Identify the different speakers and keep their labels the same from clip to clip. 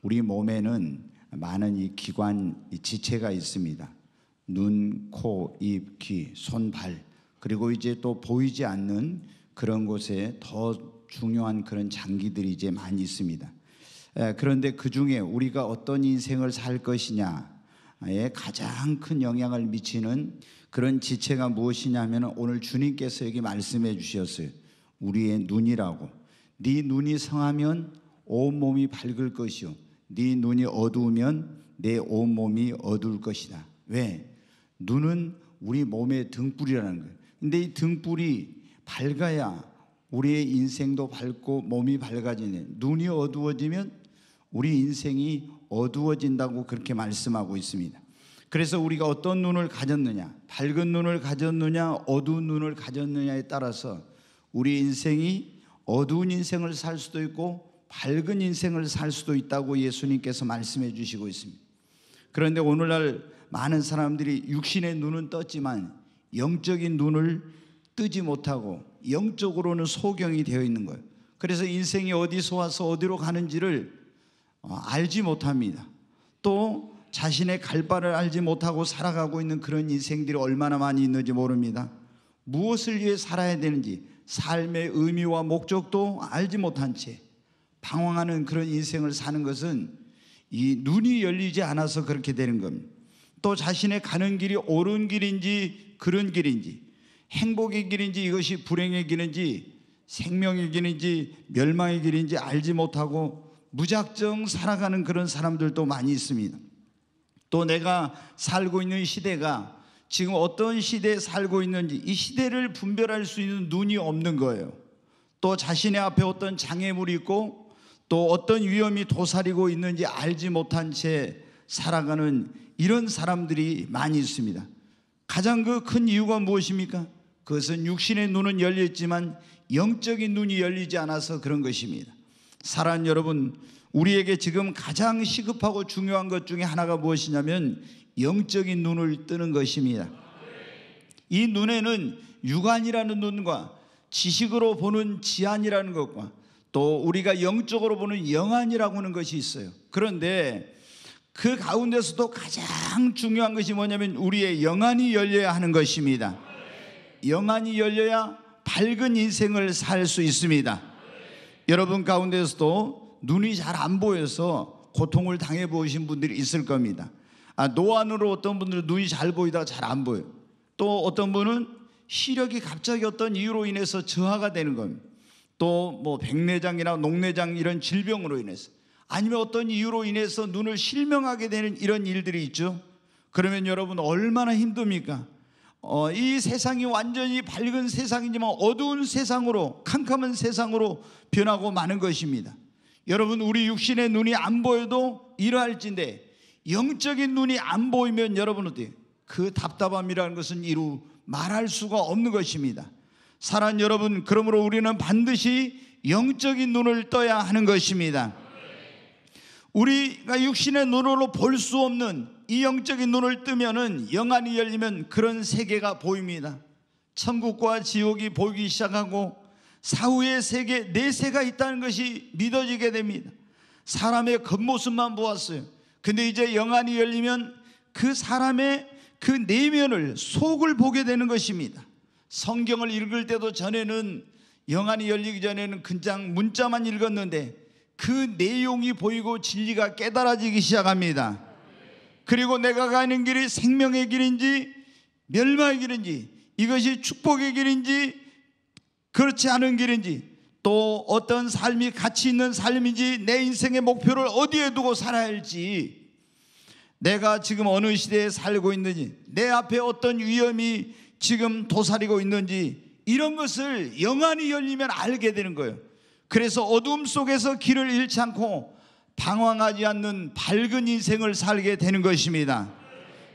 Speaker 1: 우리 몸에는 많은 이 기관, 이 지체가 있습니다. 눈, 코, 입, 귀, 손, 발, 그리고 이제 또 보이지 않는 그런 곳에 더 중요한 그런 장기들이 이제 많이 있습니다. 그런데 그 중에 우리가 어떤 인생을 살 것이냐에 가장 큰 영향을 미치는 그런 지체가 무엇이냐면 오늘 주님께서 여기 말씀해 주셨어요. 우리의 눈이라고. 네 눈이 성하면 온몸이 밝을 것이요 네 눈이 어두우면 내 온몸이 어두울 것이다. 왜? 눈은 우리 몸의 등불이라는 거예요. 근데 이 등불이 밝아야 우리의 인생도 밝고 몸이 밝아지네. 눈이 어두워지면 우리 인생이 어두워진다고 그렇게 말씀하고 있습니다. 그래서 우리가 어떤 눈을 가졌느냐, 밝은 눈을 가졌느냐, 어두운 눈을 가졌느냐에 따라서 우리 인생이 어두운 인생을 살 수도 있고 밝은 인생을 살 수도 있다고 예수님께서 말씀해 주시고 있습니다. 그런데 오늘날 많은 사람들이 육신의 눈은 떴지만 영적인 눈을 뜨지 못하고 영적으로는 소경이 되어 있는 거예요. 그래서 인생이 어디서 와서 어디로 가는지를 알지 못합니다. 또 자신의 갈 바를 알지 못하고 살아가고 있는 그런 인생들이 얼마나 많이 있는지 모릅니다. 무엇을 위해 살아야 되는지 삶의 의미와 목적도 알지 못한 채 방황하는 그런 인생을 사는 것은 이 눈이 열리지 않아서 그렇게 되는 겁니다. 또 자신의 가는 길이 옳은 길인지 그런 길인지, 행복의 길인지 이것이 불행의 길인지, 생명의 길인지 멸망의 길인지 알지 못하고 무작정 살아가는 그런 사람들도 많이 있습니다. 또 내가 살고 있는 시대가 지금 어떤 시대에 살고 있는지 이 시대를 분별할 수 있는 눈이 없는 거예요. 또 자신의 앞에 어떤 장애물이 있고 또 어떤 위험이 도사리고 있는지 알지 못한 채 살아가는 이런 사람들이 많이 있습니다. 가장 그 큰 이유가 무엇입니까? 그것은 육신의 눈은 열렸지만 영적인 눈이 열리지 않아서 그런 것입니다. 사랑하는 여러분, 우리에게 지금 가장 시급하고 중요한 것 중에 하나가 무엇이냐면 영적인 눈을 뜨는 것입니다. 이 눈에는 육안이라는 눈과 지식으로 보는 지안이라는 것과 또 우리가 영적으로 보는 영안이라고 하는 것이 있어요. 그런데 그 가운데서도 가장 중요한 것이 뭐냐면 우리의 영안이 열려야 하는 것입니다. 영안이 열려야 밝은 인생을 살 수 있습니다. 여러분 가운데서도 눈이 잘 안 보여서 고통을 당해 보신 분들이 있을 겁니다. 노안으로 어떤 분들은 눈이 잘 보이다가 잘 안 보여요. 또 어떤 분은 시력이 갑자기 어떤 이유로 인해서 저하가 되는 겁니다. 또 뭐 백내장이나 녹내장 이런 질병으로 인해서, 아니면 어떤 이유로 인해서 눈을 실명하게 되는 이런 일들이 있죠. 그러면 여러분 얼마나 힘듭니까? 이 세상이 완전히 밝은 세상이지만 어두운 세상으로, 캄캄한 세상으로 변하고 마는 것입니다. 여러분, 우리 육신의 눈이 안 보여도 이러할진데 영적인 눈이 안 보이면 여러분 어때요? 그 답답함이라는 것은 이루 말할 수가 없는 것입니다. 사랑하는 여러분, 그러므로 우리는 반드시 영적인 눈을 떠야 하는 것입니다. 우리가 육신의 눈으로 볼 수 없는 이 영적인 눈을 뜨면은, 영안이 열리면 그런 세계가 보입니다. 천국과 지옥이 보이기 시작하고 사후의 세계, 내세가 있다는 것이 믿어지게 됩니다. 사람의 겉모습만 보았어요. 근데 이제 영안이 열리면 그 사람의 그 내면을, 속을 보게 되는 것입니다. 성경을 읽을 때도 전에는, 영안이 열리기 전에는 그냥 문자만 읽었는데 그 내용이 보이고 진리가 깨달아지기 시작합니다. 그리고 내가 가는 길이 생명의 길인지 멸망의 길인지, 이것이 축복의 길인지 그렇지 않은 길인지, 또 어떤 삶이 가치 있는 삶인지, 내 인생의 목표를 어디에 두고 살아야 할지, 내가 지금 어느 시대에 살고 있는지, 내 앞에 어떤 위험이 지금 도사리고 있는지, 이런 것을 영안이 열리면 알게 되는 거예요. 그래서 어둠 속에서 길을 잃지 않고 방황하지 않는 밝은 인생을 살게 되는 것입니다.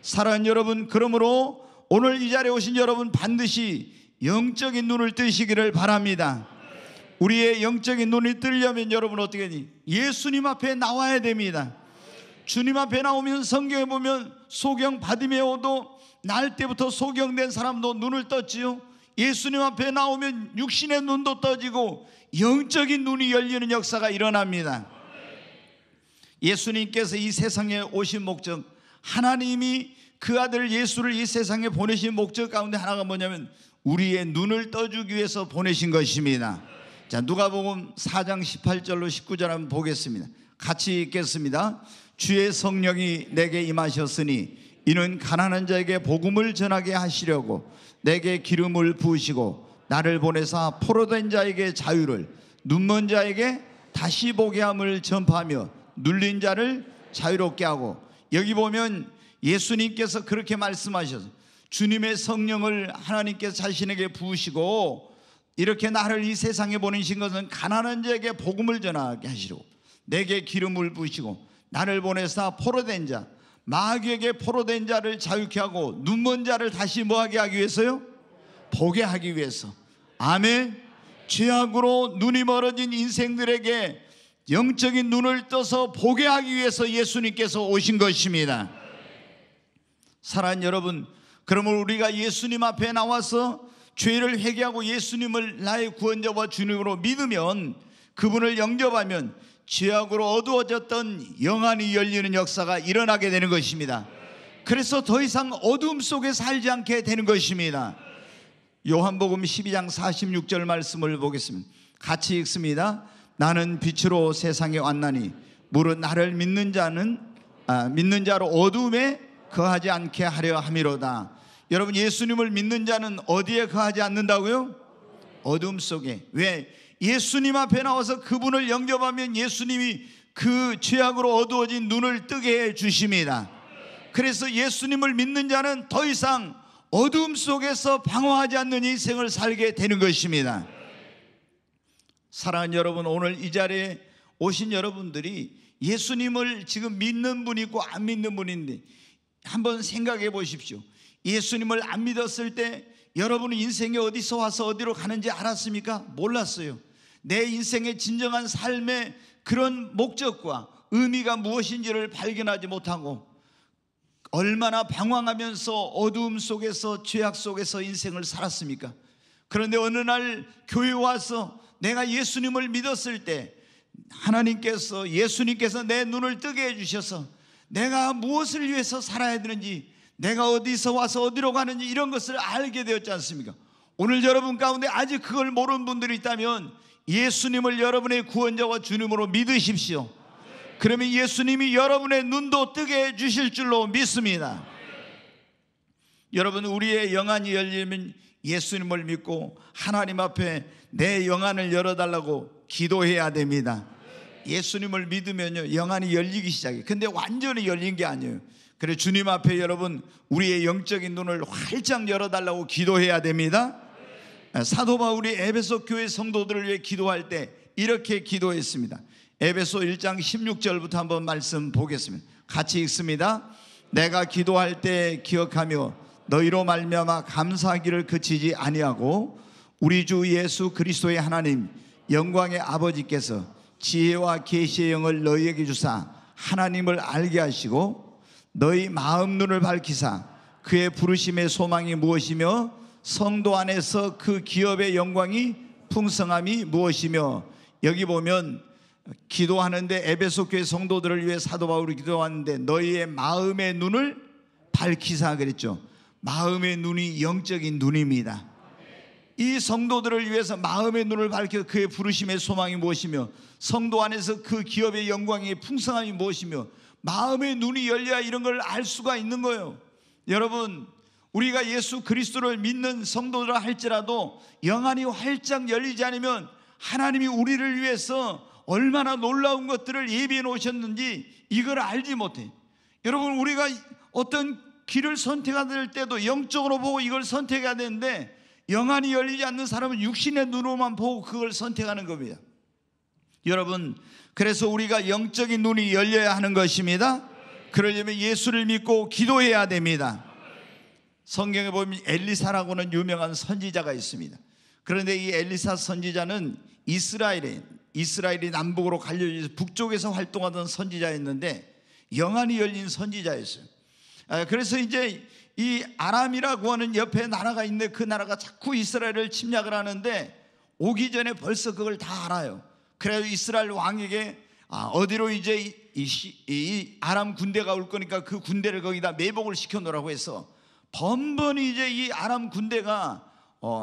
Speaker 1: 사랑하는 여러분, 그러므로 오늘 이 자리에 오신 여러분 반드시 영적인 눈을 뜨시기를 바랍니다. 우리의 영적인 눈이 뜨려면 여러분 어떻게 하니? 예수님 앞에 나와야 됩니다. 주님 앞에 나오면 성경에 보면 소경 바디메오도 날 때부터 소경된 사람도 눈을 떴지요. 예수님 앞에 나오면 육신의 눈도 떠지고 영적인 눈이 열리는 역사가 일어납니다. 예수님께서 이 세상에 오신 목적, 하나님이 그 아들 예수를 이 세상에 보내신 목적 가운데 하나가 뭐냐면 우리의 눈을 떠주기 위해서 보내신 것입니다. 자, 누가복음 4장 18절로 19절 한번 보겠습니다. 같이 읽겠습니다. 주의 성령이 내게 임하셨으니 이는 가난한 자에게 복음을 전하게 하시려고 내게 기름을 부으시고 나를 보내사 포로된 자에게 자유를, 눈먼 자에게 다시 보게 함을 전파하며 눌린 자를 자유롭게 하고. 여기 보면 예수님께서 그렇게 말씀하셔서 주님의 성령을 하나님께서 자신에게 부으시고 이렇게 나를 이 세상에 보내신 것은 가난한 자에게 복음을 전하게 하시려고 내게 기름을 부으시고 나를 보내사 포로된 자, 마귀에게 포로된 자를 자유케 하고 눈먼 자를 다시 뭐하게 하기 위해서요? 보게 하기 위해서. 아멘. 죄악으로 눈이 멀어진 인생들에게 영적인 눈을 떠서 보게 하기 위해서 예수님께서 오신 것입니다. 사랑하는 여러분, 그러면 우리가 예수님 앞에 나와서 죄를 회개하고 예수님을 나의 구원자와 주님으로 믿으면, 그분을 영접하면 죄악으로 어두워졌던 영안이 열리는 역사가 일어나게 되는 것입니다. 그래서 더 이상 어둠 속에 살지 않게 되는 것입니다. 요한복음 12장 46절 말씀을 보겠습니다. 같이 읽습니다. 나는 빛으로 세상에 왔나니 무릇 나를 믿는 자로 어둠에 거하지 않게 하려 함이로다. 여러분, 예수님을 믿는 자는 어디에 거하지 않는다고요? 어둠 속에. 왜? 예수님 앞에 나와서 그분을 영접하면 예수님이 그 죄악으로 어두워진 눈을 뜨게 해 주십니다. 그래서 예수님을 믿는 자는 더 이상 어둠 속에서 방황하지 않는 인생을 살게 되는 것입니다. 사랑하는 여러분, 오늘 이 자리에 오신 여러분들이 예수님을 지금 믿는 분이 있고 안 믿는 분인데 한번 생각해 보십시오. 예수님을 안 믿었을 때 여러분은 인생에 어디서 와서 어디로 가는지 알았습니까? 몰랐어요. 내 인생의 진정한 삶의 그런 목적과 의미가 무엇인지를 발견하지 못하고 얼마나 방황하면서 어두움 속에서 죄악 속에서 인생을 살았습니까? 그런데 어느 날 교회 와서 내가 예수님을 믿었을 때 예수님께서 내 눈을 뜨게 해주셔서 내가 무엇을 위해서 살아야 되는지, 내가 어디서 와서 어디로 가는지 이런 것을 알게 되었지 않습니까? 오늘 여러분 가운데 아직 그걸 모르는 분들이 있다면 예수님을 여러분의 구원자와 주님으로 믿으십시오. 그러면 예수님이 여러분의 눈도 뜨게 해주실 줄로 믿습니다. 여러분, 우리의 영안이 열리면 예수님을 믿고 하나님 앞에 내 영안을 열어달라고 기도해야 됩니다. 예수님을 믿으면요, 영안이 열리기 시작해요. 근데 완전히 열린 게 아니에요. 그래, 주님 앞에 여러분 우리의 영적인 눈을 활짝 열어달라고 기도해야 됩니다. 사도 바울이 에베소 교회 성도들을 위해 기도할 때 이렇게 기도했습니다. 에베소 1장 16절부터 한번 말씀 보겠습니다. 같이 읽습니다. 내가 기도할 때 기억하며 너희로 말미암아 감사하기를 그치지 아니하고 우리 주 예수 그리스도의 하나님 영광의 아버지께서 지혜와 계시의 영을 너희에게 주사 하나님을 알게 하시고 너희 마음 눈을 밝히사 그의 부르심의 소망이 무엇이며 성도 안에서 그 기업의 영광이 풍성함이 무엇이며. 여기 보면 기도하는데 에베소 교회 성도들을 위해 사도 바울이 기도하는데 너희의 마음의 눈을 밝히사 그랬죠. 마음의 눈이 영적인 눈입니다. 이 성도들을 위해서 마음의 눈을 밝혀 그의 부르심의 소망이 무엇이며 성도 안에서 그 기업의 영광이 풍성함이 무엇이며, 마음의 눈이 열려야 이런 걸 알 수가 있는 거예요. 여러분, 우리가 예수 그리스도를 믿는 성도들라 할지라도 영안이 활짝 열리지 않으면 하나님이 우리를 위해서 얼마나 놀라운 것들을 예비해 놓으셨는지 이걸 알지 못해. 여러분, 우리가 어떤 길을 선택할 때도 영적으로 보고 이걸 선택해야 되는데 영안이 열리지 않는 사람은 육신의 눈으로만 보고 그걸 선택하는 겁니다. 여러분, 그래서 우리가 영적인 눈이 열려야 하는 것입니다. 그러려면 예수를 믿고 기도해야 됩니다. 성경에 보면 엘리사라고는 유명한 선지자가 있습니다. 그런데 이 엘리사 선지자는 이스라엘이 남북으로 갈려져서 북쪽에서 활동하던 선지자였는데 영안이 열린 선지자였어요. 그래서 이제 이 아람이라고 하는 옆에 나라가 있는데 그 나라가 자꾸 이스라엘을 침략을 하는데 오기 전에 벌써 그걸 다 알아요. 그래서 이스라엘 왕에게 어디로 이제 이 아람 군대가 올 거니까 그 군대를 거기다 매복을 시켜 놓으라고 해서 번번이 이제 이 아람 군대가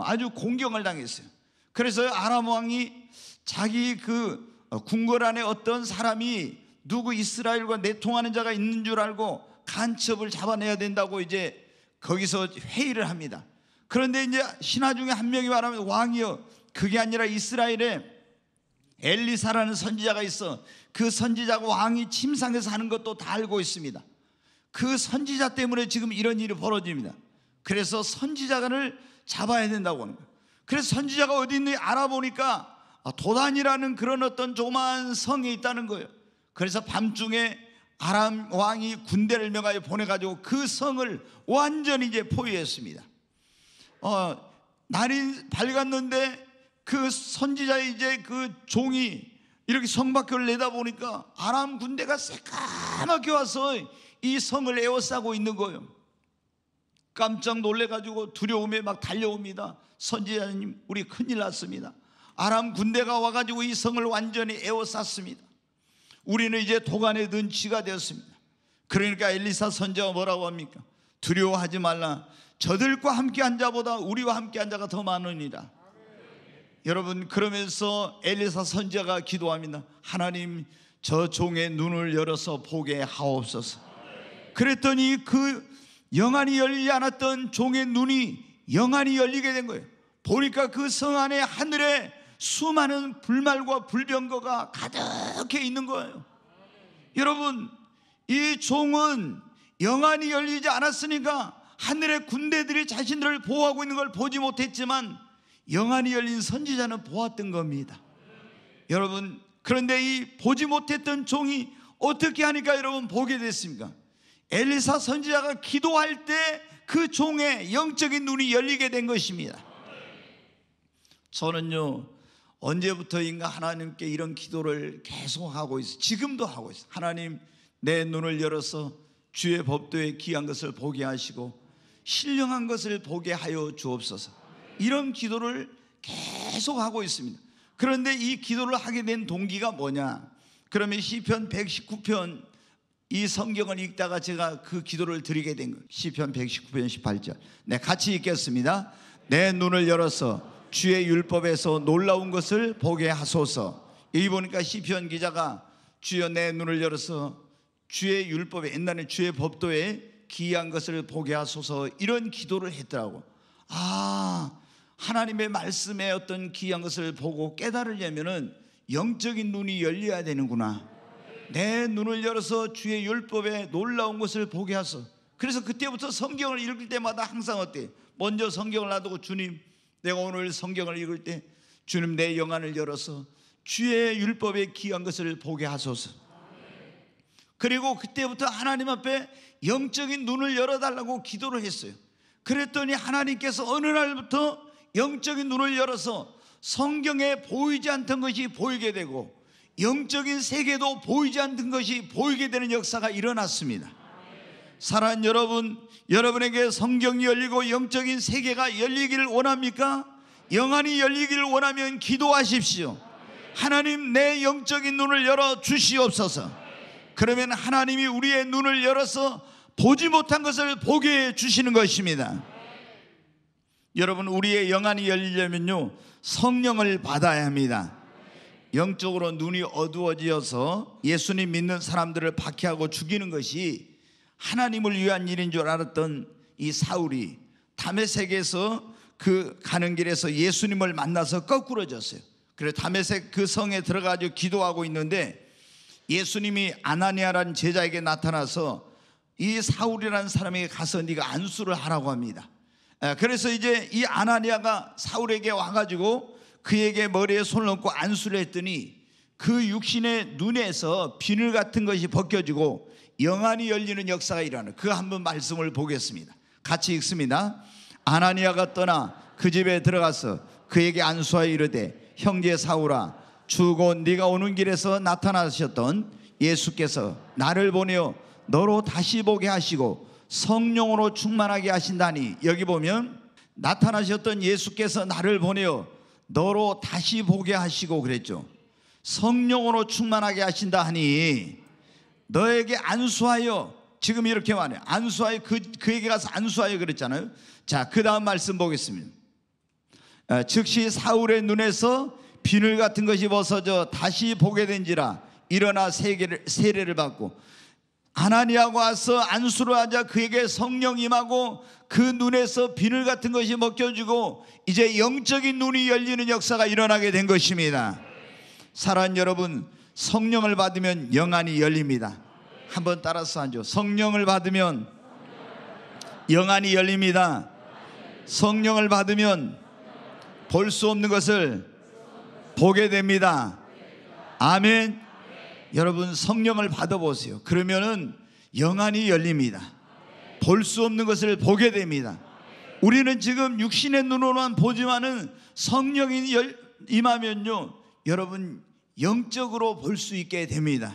Speaker 1: 아주 공경을 당했어요. 그래서 아람 왕이 자기 그 궁궐 안에 어떤 사람이 누구 이스라엘과 내통하는 자가 있는 줄 알고 간첩을 잡아내야 된다고 이제 거기서 회의를 합니다. 그런데 이제 신하 중에 한 명이 말하면, 왕이여, 그게 아니라 이스라엘에 엘리사라는 선지자가 있어. 그 선지자가 왕이 침상에서 하는 것도 다 알고 있습니다. 그 선지자 때문에 지금 이런 일이 벌어집니다. 그래서 선지자를 잡아야 된다고 하는 거예요. 그래서 선지자가 어디 있는지 알아보니까 도단이라는 그런 어떤 조그마한 성에 있다는 거예요. 그래서 밤중에 아람 왕이 군대를 명하여 보내가지고 그 성을 완전히 이제 포위했습니다. 날이 밝았는데 그 선지자의 이제 그 종이 이렇게 성 밖을 내다보니까 아람 군대가 새까맣게 와서 이 성을 에워싸고 있는 거예요. 깜짝 놀래가지고 두려움에 막 달려옵니다. 선지자님, 우리 큰일 났습니다. 아람 군대가 와가지고 이 성을 완전히 에워쌌습니다. 우리는 이제 도간에 든 쥐가 되었습니다. 그러니까 엘리사 선지자가 뭐라고 합니까? 두려워하지 말라. 저들과 함께 한 자보다 우리와 함께 한 자가 더 많으니라. 여러분, 그러면서 엘리사 선지자가 기도합니다. 하나님, 저 종의 눈을 열어서 보게 하옵소서. 그랬더니 그 영안이 열리지 않았던 종의 눈이 영안이 열리게 된 거예요. 보니까 그 성 안에 하늘에 수많은 불말과 불병거가 가득해 있는 거예요. 여러분, 이 종은 영안이 열리지 않았으니까 하늘의 군대들이 자신들을 보호하고 있는 걸 보지 못했지만 영안이 열린 선지자는 보았던 겁니다. 여러분, 그런데 이 보지 못했던 종이 어떻게 하니까 여러분 보게 됐습니까? 엘리사 선지자가 기도할 때 그 종의 영적인 눈이 열리게 된 것입니다. 저는요, 언제부터인가 하나님께 이런 기도를 계속 하고 있어요. 지금도 하고 있어요. 하나님, 내 눈을 열어서 주의 법도에 귀한 것을 보게 하시고 신령한 것을 보게 하여 주옵소서. 이런 기도를 계속 하고 있습니다. 그런데 이 기도를 하게 된 동기가 뭐냐? 그러면 시편 119편 이 성경을 읽다가 제가 그 기도를 드리게 된 거예요. 시편 119편 18절. 네, 같이 읽겠습니다. 내 눈을 열어서 주의 율법에서 놀라운 것을 보게 하소서. 여기 보니까 시편 기자가 주여 내 눈을 열어서 주의 율법에, 옛날에 주의 법도에 기이한 것을 보게 하소서, 이런 기도를 했더라고. 하나님의 말씀에 어떤 기이한 것을 보고 깨달으려면은 영적인 눈이 열려야 되는구나. 내 눈을 열어서 주의 율법에 놀라운 것을 보게 하소서. 그래서 그때부터 성경을 읽을 때마다 항상 어때요? 먼저 성경을 놔두고, 주님, 내가 오늘 성경을 읽을 때 주님 내 영안을 열어서 주의 율법에 귀한 것을 보게 하소서. 그리고 그때부터 하나님 앞에 영적인 눈을 열어달라고 기도를 했어요. 그랬더니 하나님께서 어느 날부터 영적인 눈을 열어서 성경에 보이지 않던 것이 보이게 되고 영적인 세계도 보이지 않던 것이 보이게 되는 역사가 일어났습니다. 사랑하는 여러분, 여러분에게 성경이 열리고 영적인 세계가 열리기를 원합니까? 영안이 열리기를 원하면 기도하십시오. 하나님, 내 영적인 눈을 열어 주시옵소서. 그러면 하나님이 우리의 눈을 열어서 보지 못한 것을 보게 해 주시는 것입니다. 여러분, 우리의 영안이 열리려면요, 성령을 받아야 합니다. 영적으로 눈이 어두워지어서 예수님 믿는 사람들을 박해하고 죽이는 것이 하나님을 위한 일인 줄 알았던 이 사울이 다메섹에서 그 가는 길에서 예수님을 만나서 거꾸러졌어요. 그래서 다메섹 그 성에 들어가서 기도하고 있는데 예수님이 아나니아라는 제자에게 나타나서 이 사울이라는 사람에게 가서 네가 안수를 하라고 합니다. 그래서 이제 이 아나니아가 사울에게 와가지고 그에게 머리에 손을 얹고 안수를 했더니 그 육신의 눈에서 비늘 같은 것이 벗겨지고 영안이 열리는 역사가 일어나는, 그 한번 말씀을 보겠습니다. 같이 읽습니다. 아나니아가 떠나 그 집에 들어가서 그에게 안수하여 이르되, 형제 사울아, 주고 네가 오는 길에서 나타나셨던 예수께서 나를 보내어 너로 다시 보게 하시고 성령으로 충만하게 하신다니. 여기 보면 나타나셨던 예수께서 나를 보내어 너로 다시 보게 하시고 그랬죠. 성령으로 충만하게 하신다 하니 너에게 안수하여, 지금 이렇게 말해요. 안수하여, 그에게 가서 안수하여 그랬잖아요. 자, 그 다음 말씀 보겠습니다. 즉시 사울의 눈에서 비늘 같은 것이 벗어져 다시 보게 된지라. 일어나 세례를 받고 아나니아가 와서 안수를 하자 그에게 성령 임하고 그 눈에서 비늘 같은 것이 벗겨지고 이제 영적인 눈이 열리는 역사가 일어나게 된 것입니다. 사랑하는 여러분, 성령을 받으면 영안이 열립니다. 한번 따라서 하죠. 성령을 받으면 영안이 열립니다. 성령을 받으면 볼 수 없는 것을 보게 됩니다. 아멘. 여러분, 성령을 받아보세요. 그러면은 영안이 열립니다. 볼 수 없는 것을 보게 됩니다. 우리는 지금 육신의 눈으로만 보지만은 성령이 임하면요, 여러분 영적으로 볼 수 있게 됩니다.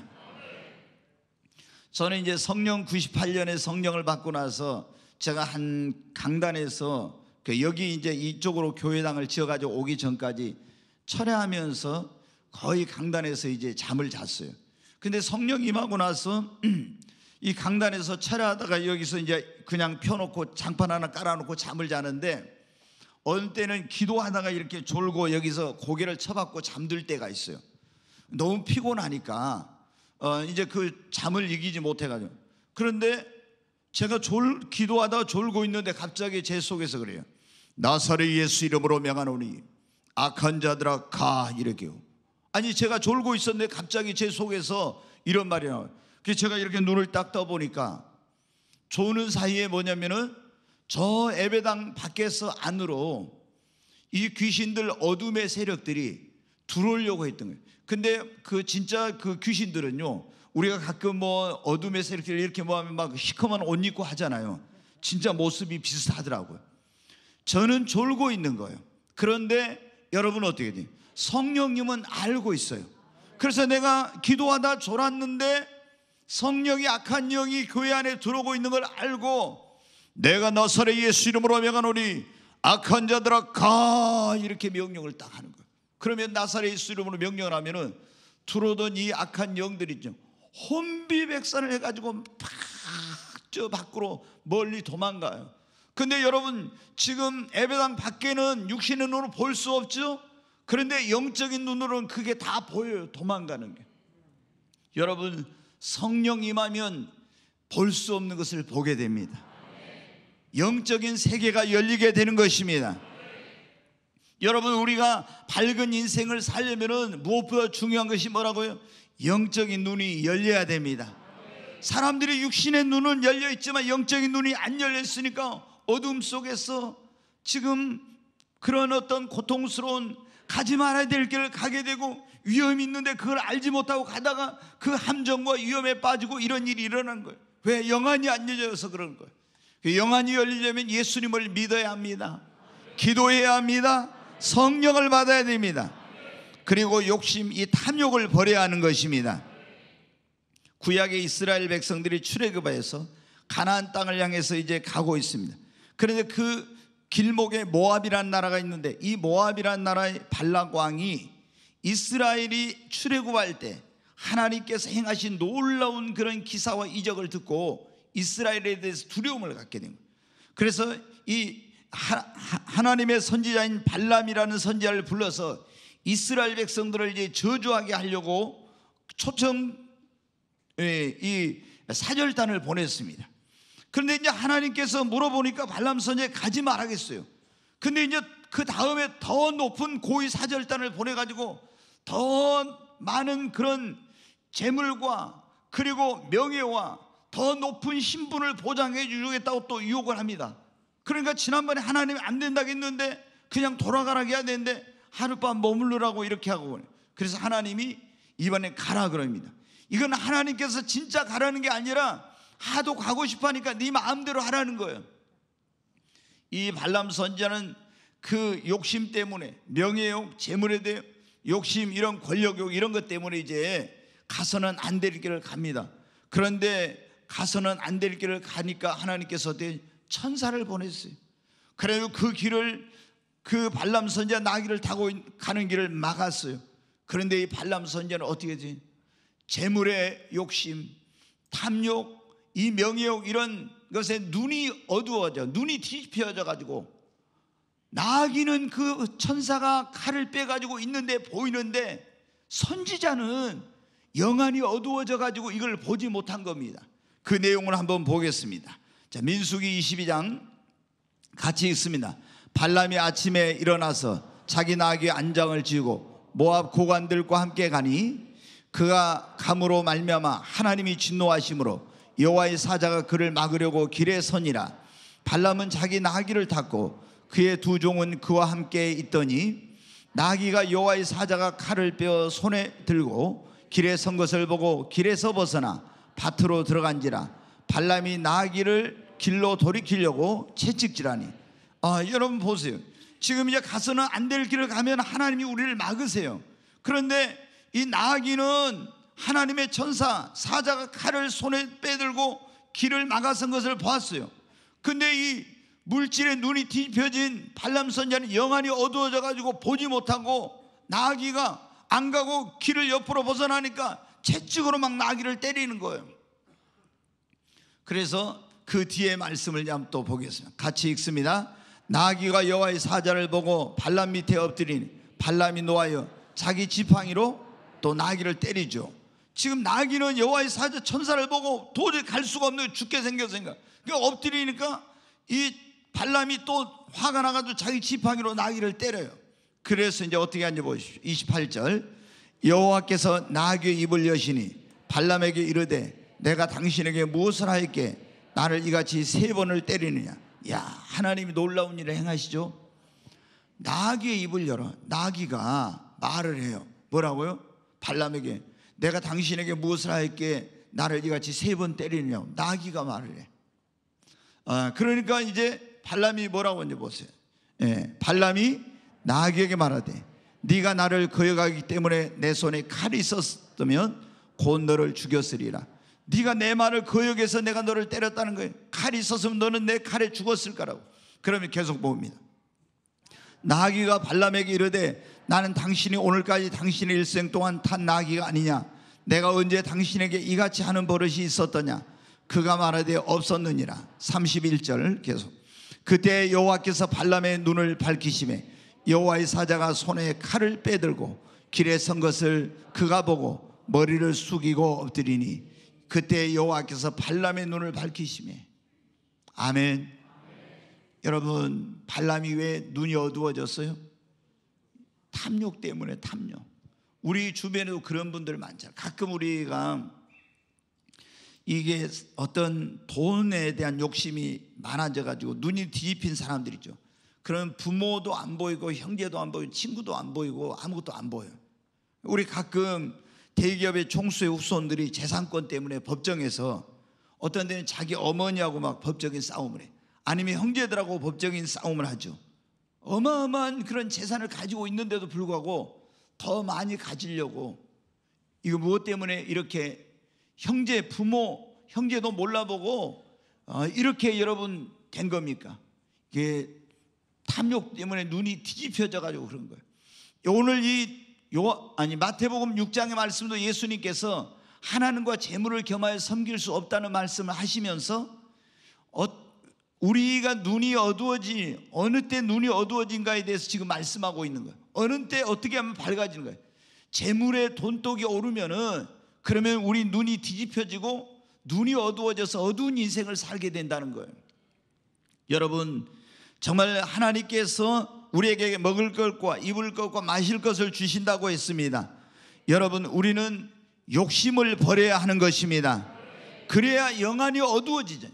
Speaker 1: 저는 이제 성령 98년에 성령을 받고 나서 제가 한 강단에서 여기 이제 이쪽으로 교회당을 지어가지고 오기 전까지 철회하면서 거의 강단에서 이제 잠을 잤어요. 근데 성령 임하고 나서 이 강단에서 철회하다가 여기서 이제 그냥 펴놓고 장판 하나 깔아놓고 잠을 자는데 어느 때는 기도하다가 이렇게 졸고 여기서 고개를 쳐박고 잠들 때가 있어요. 너무 피곤하니까 이제 그 잠을 이기지 못해가지고. 그런데 제가 기도하다가 졸고 있는데 갑자기 제 속에서 그래요. 나사렛 예수 이름으로 명하노니 악한 자들아 가, 이렇게요. 아니, 제가 졸고 있었는데 갑자기 제 속에서 이런 말이 나와요. 그래서 제가 이렇게 눈을 딱 떠보니까 조는 사이에 뭐냐면은 저 예배당 밖에서 안으로 이 귀신들, 어둠의 세력들이 들어오려고 했던 거예요. 근데 진짜 그 귀신들은요, 우리가 가끔 뭐 어둠의 세력들이 이렇게 뭐하면 막 시커먼 옷 입고 하잖아요. 진짜 모습이 비슷하더라고요. 저는 졸고 있는 거예요. 그런데 여러분 어떻게 돼요? 성령님은 알고 있어요. 그래서 내가 기도하다 졸았는데 성령이, 악한 영이 교회 안에 들어오고 있는 걸 알고 내가 나사렛 예수 이름으로 명하노니 악한 자들아 가, 이렇게 명령을 딱 하는 거예요. 그러면 나사렛 예수 이름으로 명령을 하면은 들어오던 이 악한 영들이 있죠, 혼비백산을 해가지고 막 저 밖으로 멀리 도망가요. 근데 여러분, 지금 예배당 밖에는 육신의 눈으로 볼 수 없죠. 그런데 영적인 눈으로는 그게 다 보여요, 도망가는 게. 여러분, 성령 임하면 볼 수 없는 것을 보게 됩니다. 영적인 세계가 열리게 되는 것입니다. 여러분, 우리가 밝은 인생을 살려면은 무엇보다 중요한 것이 뭐라고요? 영적인 눈이 열려야 됩니다. 사람들이 육신의 눈은 열려 있지만 영적인 눈이 안 열려 있으니까 어둠 속에서 지금 그런 어떤 고통스러운, 가지 말아야 될 길을 가게 되고 위험이 있는데 그걸 알지 못하고 가다가 그 함정과 위험에 빠지고 이런 일이 일어난 거예요. 왜? 영안이 안 열려서 그런 거예요. 영안이 열리려면 예수님을 믿어야 합니다. 기도해야 합니다. 성령을 받아야 됩니다. 그리고 욕심, 이 탐욕을 버려야 하는 것입니다. 구약의 이스라엘 백성들이 출애굽해서 가나안 땅을 향해서 이제 가고 있습니다. 그런데 그 길목에 모압이라는 나라가 있는데 이 모압이라는 나라의 발락 왕이 이스라엘이 출애굽할 때 하나님께서 행하신 놀라운 그런 기사와 이적을 듣고 이스라엘에 대해서 두려움을 갖게 된 거예요. 그래서 이 하나님의 선지자인 발람이라는 선지자를 불러서 이스라엘 백성들을 이제 저주하게 하려고 이 사절단을 보냈습니다. 그런데 이제 하나님께서 물어보니까 발람 선지자 가지 말라겠어요. 근데 이제 그 다음에 더 높은 고위 사절단을 보내가지고 더 많은 그런 재물과 그리고 명예와 더 높은 신분을 보장해 주겠다고 또 유혹을 합니다. 그러니까 지난번에 하나님이 안 된다고 했는데 그냥 돌아가라고 해야 되는데 하룻밤 머무르라고 이렇게 하고, 그래서 하나님이 이번에 가라 그럽니다. 이건 하나님께서 진짜 가라는 게 아니라 하도 가고 싶어 하니까 네 마음대로 하라는 거예요. 이 발람 선지자는 그 욕심 때문에, 명예욕, 재물에 대해 욕심, 이런 권력욕, 이런 것 때문에 이제 가서는 안 될 길을 갑니다. 그런데 가서는 안 될 길을 가니까 하나님께서 천사를 보냈어요. 그래서 그 길을, 그 발람 선지자 나귀를 타고 가는 길을 막았어요. 그런데 이 발람 선지자는 어떻게 되지? 재물의 욕심, 탐욕, 이 명예욕 이런 것에 눈이 어두워져, 눈이 뒤집혀져 가지고 나아기는 그 천사가 칼을 빼가지고 있는데 보이는데 선지자는 영안이 어두워져 가지고 이걸 보지 못한 겁니다. 그 내용을 한번 보겠습니다. 자, 민수기 22장 같이 읽습니다. 발람이 아침에 일어나서 자기 나귀의 안장을 지고 모압 고관들과 함께 가니 그가 감으로 말미암아 하나님이 진노하심으로 여호와의 사자가 그를 막으려고 길에 서니라. 발람은 자기 나귀를 탔고 그의 두 종은 그와 함께 있더니 나귀가 여호와의 사자가 칼을 빼어 손에 들고 길에 선 것을 보고 길에서 벗어나 밭으로 들어간지라. 발람이 나귀를 길로 돌이키려고 채찍질하니. 여러분 보세요. 지금 이제 가서는 안 될 길을 가면 하나님이 우리를 막으세요. 그런데 이 나귀는 하나님의 천사 사자가 칼을 손에 빼들고 길을 막아선 것을 보았어요. 근데 이 물질에 눈이 뒤집혀진 발람 선지자는 영안이 어두워져 가지고 보지 못하고 나귀가 안 가고 길을 옆으로 벗어나니까 채찍으로 막 나귀를 때리는 거예요. 그래서 그 뒤에 말씀을 또 보겠습니다. 같이 읽습니다. 나귀가 여호와의 사자를 보고 발람 밑에 엎드리니 발람이 노하여 자기 지팡이로 또 나귀를 때리죠. 지금 나귀는 여호와의 사자 천사를 보고 도저히 갈 수가 없는, 죽게 생겼으니까 그러니까 엎드리니까 이 발람이 또 화가 나가지고 자기 지팡이로 나귀를 때려요. 그래서 이제 어떻게 하는지 보십시오. 28절 여호와께서 나귀의 입을 여시니 발람에게 이르되 내가 당신에게 무엇을 하였게 나를 이같이 3번을 때리느냐. 야, 하나님이 놀라운 일을 행하시죠. 나귀의 입을 열어. 나귀가 말을 해요. 뭐라고요? 발람에게 내가 당신에게 무엇을 하였게 나를 이같이 3번 때리느냐. 나귀가 말을 해. 그러니까 이제 발람이 뭐라고 하는지 보세요. 발람이 나귀에게 말하되 네가 나를 거역하기 때문에 내 손에 칼이 있었으면 곧 너를 죽였으리라. 네가 내 말을 거역해서 내가 너를 때렸다는 거예요. 칼이 있었으면 너는 내 칼에 죽었을 거라고. 그러면 계속 봅니다. 나귀가 발람에게 이르되 나는 당신이 오늘까지 당신의 일생 동안 탄 나귀가 아니냐. 내가 언제 당신에게 이같이 하는 버릇이 있었더냐. 그가 말하되 없었느니라. 31절 계속. 그때 여호와께서 발람의 눈을 밝히시매 여호와의 사자가 손에 칼을 빼들고 길에 선 것을 그가 보고 머리를 숙이고 엎드리니 그때 여호와께서 발람의 눈을 밝히시매. 아멘. 여러분, 발람이 왜 눈이 어두워졌어요? 탐욕 때문에. 탐욕. 우리 주변에도 그런 분들 많잖아요. 가끔 우리가 이게 어떤 돈에 대한 욕심이 많아져 가지고 눈이 뒤집힌 사람들이죠. 그런 부모도 안 보이고 형제도 안 보이고 친구도 안 보이고 아무것도 안 보여요. 우리 가끔 대기업의 총수의 후손들이 재산권 때문에 법정에서 어떤 데는 자기 어머니하고 막 법적인 싸움을 해. 아니면 형제들하고 법적인 싸움을 하죠. 어마어마한 그런 재산을 가지고 있는데도 불구하고 더 많이 가지려고. 이거 무엇 때문에 이렇게 형제, 부모, 형제도 몰라보고 이렇게 여러분 된 겁니까? 이게 탐욕 때문에 눈이 뒤집혀져 가지고 그런 거예요. 오늘 마태복음 6장의 말씀도 예수님께서 하나님과 재물을 겸하여 섬길 수 없다는 말씀을 하시면서 우리가 눈이 어두워지 어느 때 눈이 어두워진가에 대해서 지금 말씀하고 있는 거예요. 어느 때 어떻게 하면 밝아지는 거예요. 재물의 돈독이 오르면은 그러면 우리 눈이 뒤집혀지고 눈이 어두워져서 어두운 인생을 살게 된다는 거예요. 여러분, 정말 하나님께서 우리에게 먹을 것과 입을 것과 마실 것을 주신다고 했습니다. 여러분, 우리는 욕심을 버려야 하는 것입니다. 그래야 영안이 어두워지죠.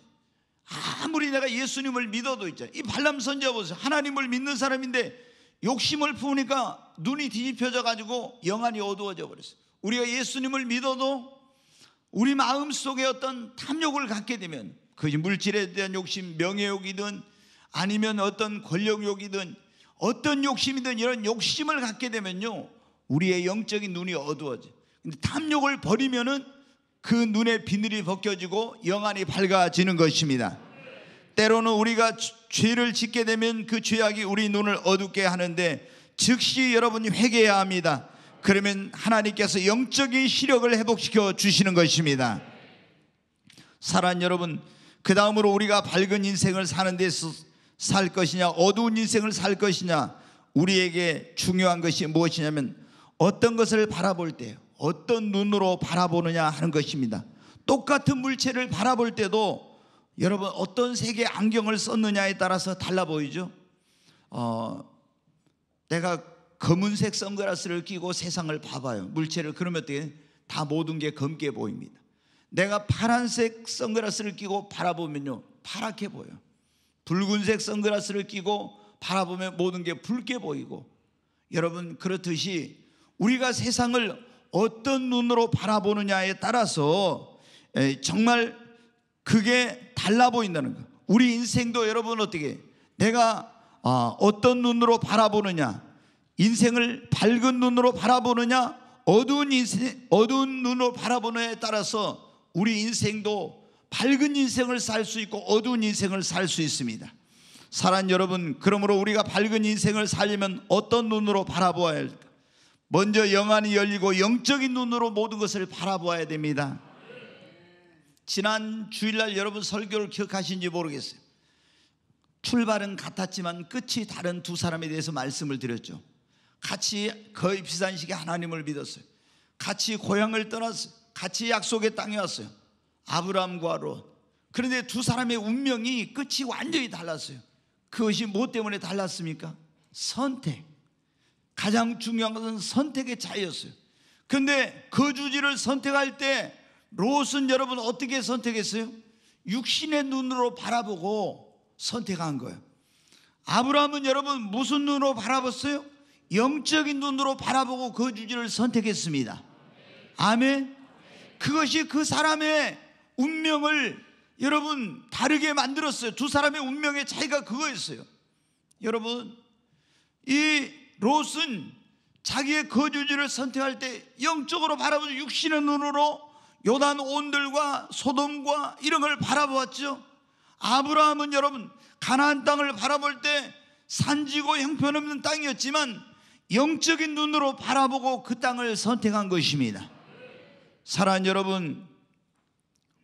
Speaker 1: 아무리 내가 예수님을 믿어도 있잖아요. 이 발람 선지자 보세요. 하나님을 믿는 사람인데 욕심을 부으니까 눈이 뒤집혀져 가지고 영안이 어두워져 버렸어요. 우리가 예수님을 믿어도 우리 마음속에 어떤 탐욕을 갖게 되면, 그것이 물질에 대한 욕심, 명예욕이든 아니면 어떤 권력욕이든 어떤 욕심이든 이런 욕심을 갖게 되면요, 우리의 영적인 눈이 어두워져. 근데 탐욕을 버리면은 그 눈의 비늘이 벗겨지고 영안이 밝아지는 것입니다. 때로는 우리가 죄를 짓게 되면 그 죄악이 우리 눈을 어둡게 하는데 즉시 여러분이 회개해야 합니다. 그러면 하나님께서 영적인 시력을 회복시켜 주시는 것입니다. 사랑하는 여러분, 그 다음으로 우리가 밝은 인생을 사는 데서 살 것이냐, 어두운 인생을 살 것이냐, 우리에게 중요한 것이 무엇이냐면 어떤 것을 바라볼 때, 어떤 눈으로 바라보느냐 하는 것입니다. 똑같은 물체를 바라볼 때도 여러분 어떤 색의 안경을 썼느냐에 따라서 달라 보이죠. 내가 검은색 선글라스를 끼고 세상을 봐봐요, 물체를. 그러면 어떻게 다 모든 게 검게 보입니다. 내가 파란색 선글라스를 끼고 바라보면요, 파랗게 보여요. 붉은색 선글라스를 끼고 바라보면 모든 게 붉게 보이고, 여러분 그렇듯이 우리가 세상을 어떤 눈으로 바라보느냐에 따라서 정말 그게 달라 보인다는 거예요. 우리 인생도 여러분 어떻게, 내가 어떤 눈으로 바라보느냐, 인생을 밝은 눈으로 바라보느냐, 어두운 눈으로 바라보느냐에 따라서 우리 인생도 밝은 인생을 살 수 있고 어두운 인생을 살 수 있습니다. 사랑하는 여러분, 그러므로 우리가 밝은 인생을 살려면 어떤 눈으로 바라보아야 할까? 먼저 영안이 열리고 영적인 눈으로 모든 것을 바라보아야 됩니다. 지난 주일날 여러분 설교를 기억하신지 모르겠어요. 출발은 같았지만 끝이 다른 두 사람에 대해서 말씀을 드렸죠. 같이 거의 비슷한 시기에 하나님을 믿었어요. 같이 고향을 떠났어요. 같이 약속의 땅에 왔어요. 아브라함과 롯. 그런데 두 사람의 운명이 끝이 완전히 달랐어요. 그것이 무엇 때문에 달랐습니까? 선택. 가장 중요한 것은 선택의 차이였어요. 그런데 거주지를 선택할 때 롯은 여러분 어떻게 선택했어요? 육신의 눈으로 바라보고 선택한 거예요. 아브라함은 여러분 무슨 눈으로 바라봤어요? 영적인 눈으로 바라보고 거주지를 선택했습니다. 아멘. 그것이 그 사람의 운명을 여러분 다르게 만들었어요. 두 사람의 운명의 차이가 그거였어요. 여러분, 이 롯은 자기의 거주지를 선택할 때 영적으로 바라보죠. 육신의 눈으로 요단 온들과 소돔과 이런 걸 바라보았죠. 아브라함은 여러분 가나안 땅을 바라볼 때 산지고 형편없는 땅이었지만 영적인 눈으로 바라보고 그 땅을 선택한 것입니다. 사랑하는 여러분,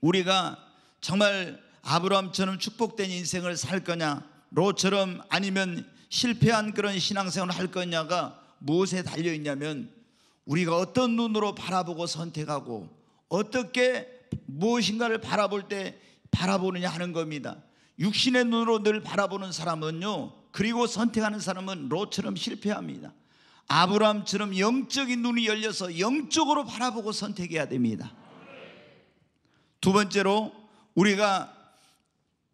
Speaker 1: 우리가 정말 아브라함처럼 축복된 인생을 살 거냐, 롯처럼 아니면 실패한 그런 신앙생활을 할 거냐가 무엇에 달려 있냐면 우리가 어떤 눈으로 바라보고 선택하고 어떻게 무엇인가를 바라볼 때 바라보느냐 하는 겁니다. 육신의 눈으로 늘 바라보는 사람은요, 그리고 선택하는 사람은 롯처럼 실패합니다. 아브라함처럼 영적인 눈이 열려서 영적으로 바라보고 선택해야 됩니다. 두 번째로 우리가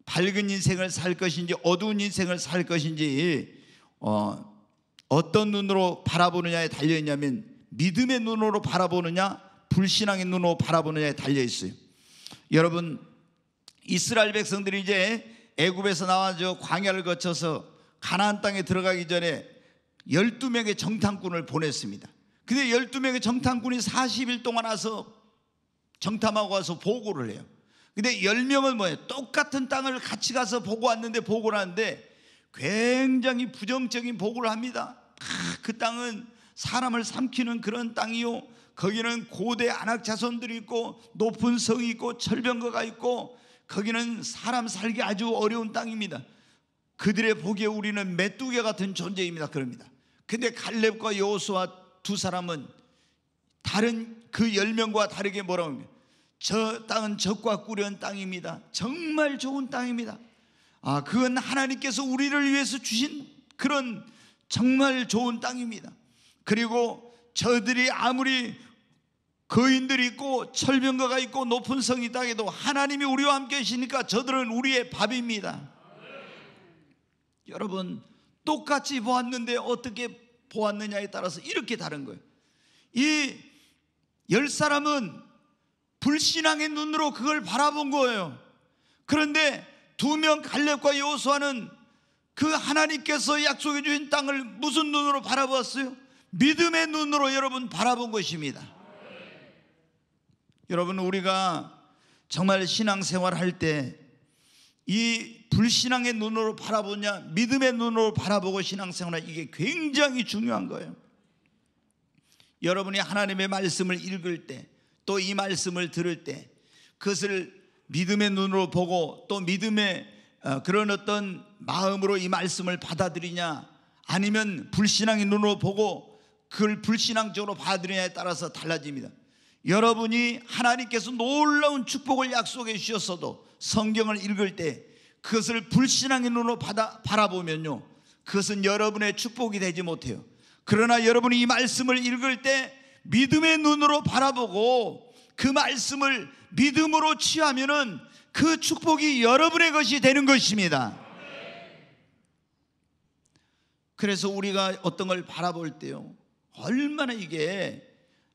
Speaker 1: 밝은 인생을 살 것인지 어두운 인생을 살 것인지 어떤 눈으로 바라보느냐에 달려있냐면 믿음의 눈으로 바라보느냐 불신앙의 눈으로 바라보느냐에 달려있어요. 여러분, 이스라엘 백성들이 이제 애굽에서 나와서 광야를 거쳐서 가나안 땅에 들어가기 전에 12명의 정탐꾼을 보냈습니다. 근데 12명의 정탐꾼이 40일 동안 와서 정탐하고 와서 보고를 해요. 근데 10명은 뭐예요? 똑같은 땅을 같이 가서 보고 왔는데 보고를 하는데 굉장히 부정적인 보고를 합니다. 그 땅은 사람을 삼키는 그런 땅이요, 거기는 고대 안악 자손들이 있고 높은 성이 있고 철병거가 있고 거기는 사람 살기 아주 어려운 땅입니다. 그들의 보기에 우리는 메뚜기 같은 존재입니다. 그럽니다. 근데 갈렙과 여호수아 두 사람은 다른 그 10명과 다르게 뭐라고 합니까? 저 땅은 적과 꿀은 땅입니다. 정말 좋은 땅입니다. 그건 하나님께서 우리를 위해서 주신 그런 정말 좋은 땅입니다. 그리고 저들이 아무리 거인들이 있고 철병거가 있고 높은 성이 있다 해도 하나님이 우리와 함께 계시니까 저들은 우리의 밥입니다. 여러분, 똑같이 보았는데 어떻게 보았느냐에 따라서 이렇게 다른 거예요. 이 10사람은 불신앙의 눈으로 그걸 바라본 거예요. 그런데 2명 갈렙과 여호수아는 그 하나님께서 약속해 주신 땅을 무슨 눈으로 바라보았어요? 믿음의 눈으로 여러분 바라본 것입니다. 여러분, 우리가 정말 신앙생활을 할 때 이 불신앙의 눈으로 바라보냐 믿음의 눈으로 바라보고 신앙생활을, 이게 굉장히 중요한 거예요. 여러분이 하나님의 말씀을 읽을 때, 또 이 말씀을 들을 때 그것을 믿음의 눈으로 보고 또 믿음의 그런 어떤 마음으로 이 말씀을 받아들이냐, 아니면 불신앙의 눈으로 보고 그걸 불신앙적으로 받아들이냐에 따라서 달라집니다. 여러분이 하나님께서 놀라운 축복을 약속해 주셨어도 성경을 읽을 때 그것을 불신앙의 눈으로 바라보면요, 그것은 여러분의 축복이 되지 못해요. 그러나 여러분이 이 말씀을 읽을 때 믿음의 눈으로 바라보고 그 말씀을 믿음으로 취하면은 그 축복이 여러분의 것이 되는 것입니다. 그래서 우리가 어떤 걸 바라볼 때요, 얼마나 이게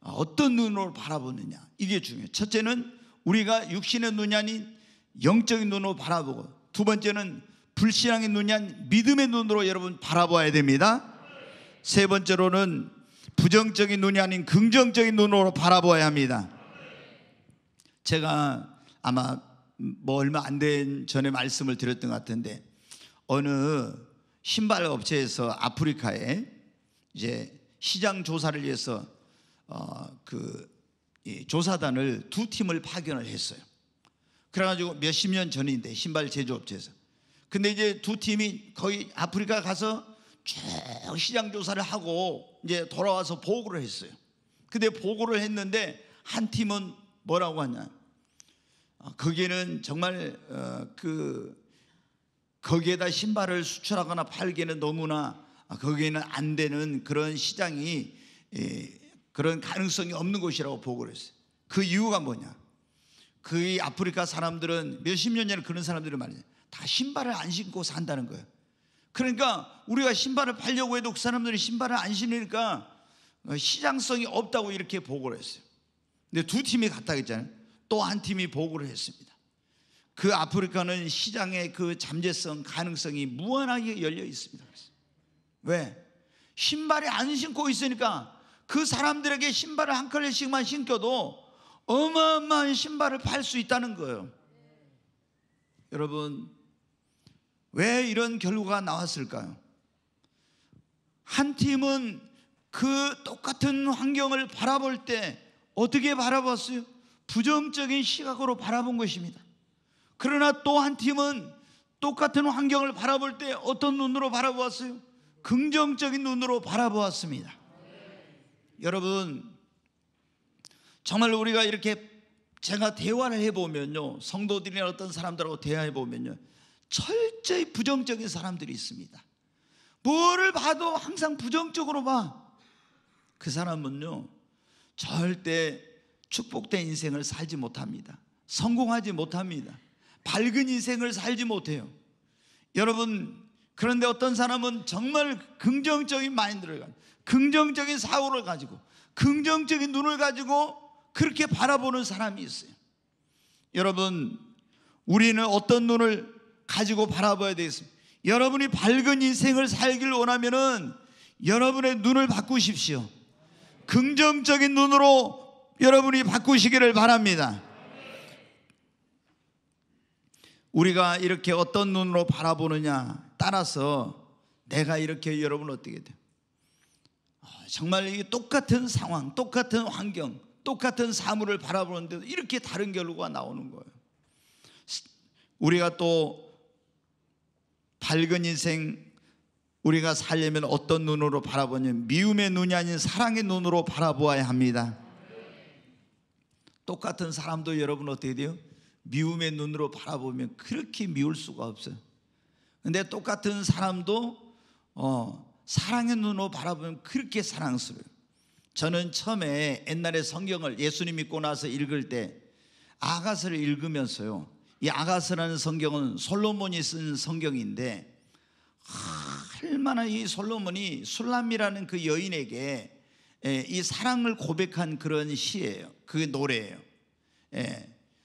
Speaker 1: 어떤 눈으로 바라보느냐, 이게 중요해요. 첫째는 우리가 육신의 눈이 아닌 영적인 눈으로 바라보고, 두 번째는 불신앙의 눈이 아닌 믿음의 눈으로 여러분 바라봐야 됩니다. 세 번째로는 부정적인 눈이 아닌 긍정적인 눈으로 바라봐야 합니다. 제가 아마 얼마 안 된 전에 말씀을 드렸던 것 같은데, 어느 신발 업체에서 아프리카에 이제 시장 조사를 위해서 이 조사단을 두 팀을 파견을 했어요. 그래가지고 몇십 년 전인데, 신발 제조업체에서. 근데 이제 두 팀이 거의 아프리카 가서 쭉 시장 조사를 하고 이제 돌아와서 보고를 했어요. 근데 보고를 했는데 한 팀은 뭐라고 하냐, 거기는 정말 거기에다 신발을 수출하거나 팔기에는 너무나 거기에는 안 되는 그런 시장이, 그런 가능성이 없는 곳이라고 보고를 했어요. 그 이유가 뭐냐, 그 아프리카 사람들은 몇십 년 전에 그런 사람들이 말이에요, 다 신발을 안 신고 산다는 거예요. 그러니까 우리가 신발을 팔려고 해도 그 사람들이 신발을 안 신으니까 시장성이 없다고 이렇게 보고를 했어요. 근데 두 팀이 갔다 했잖아요. 또 한 팀이 보고를 했습니다. 그 아프리카는 시장의 그 잠재성, 가능성이 무한하게 열려 있습니다. 왜? 신발이 안 신고 있으니까 그 사람들에게 신발을 한 컬레씩만 신겨도 어마어마한 신발을 팔 수 있다는 거예요. 여러분, 왜 이런 결과가 나왔을까요? 한 팀은 그 똑같은 환경을 바라볼 때 어떻게 바라봤어요? 부정적인 시각으로 바라본 것입니다. 그러나 또 한 팀은 똑같은 환경을 바라볼 때 어떤 눈으로 바라보았어요? 긍정적인 눈으로 바라보았습니다. 여러분, 정말 우리가 이렇게 제가 대화를 해보면요, 성도들이나 어떤 사람들하고 대화해보면요, 철저히 부정적인 사람들이 있습니다. 뭐를 봐도 항상 부정적으로 봐. 그 사람은요, 절대 축복된 인생을 살지 못합니다. 성공하지 못합니다. 밝은 인생을 살지 못해요. 여러분, 그런데 어떤 사람은 정말 긍정적인 마인드를 가지고, 긍정적인 사고를 가지고, 긍정적인 눈을 가지고 그렇게 바라보는 사람이 있어요. 여러분, 우리는 어떤 눈을 가지고 바라봐야 되겠습니다. 여러분이 밝은 인생을 살길 원하면은 여러분의 눈을 바꾸십시오. 긍정적인 눈으로 여러분이 바꾸시기를 바랍니다. 우리가 이렇게 어떤 눈으로 바라보느냐 따라서 내가 이렇게 여러분 어떻게 돼요? 정말 이게 똑같은 상황, 똑같은 환경, 똑같은 사물을 바라보는데도 이렇게 다른 결과가 나오는 거예요. 우리가 또 밝은 인생 우리가 살려면 어떤 눈으로 바라보냐면 미움의 눈이 아닌 사랑의 눈으로 바라보아야 합니다. 똑같은 사람도 여러분 어떻게 돼요? 미움의 눈으로 바라보면 그렇게 미울 수가 없어요. 근데 똑같은 사람도 사랑의 눈으로 바라보면 그렇게 사랑스러워요. 저는 처음에 옛날에 성경을 예수님 믿고 나서 읽을 때 아가서를 읽으면서요, 이 아가서라는 성경은 솔로몬이 쓴 성경인데, 얼마나 이 솔로몬이 술람이라는 그 여인에게 이 사랑을 고백한 그런 시예요. 그게 노래예요.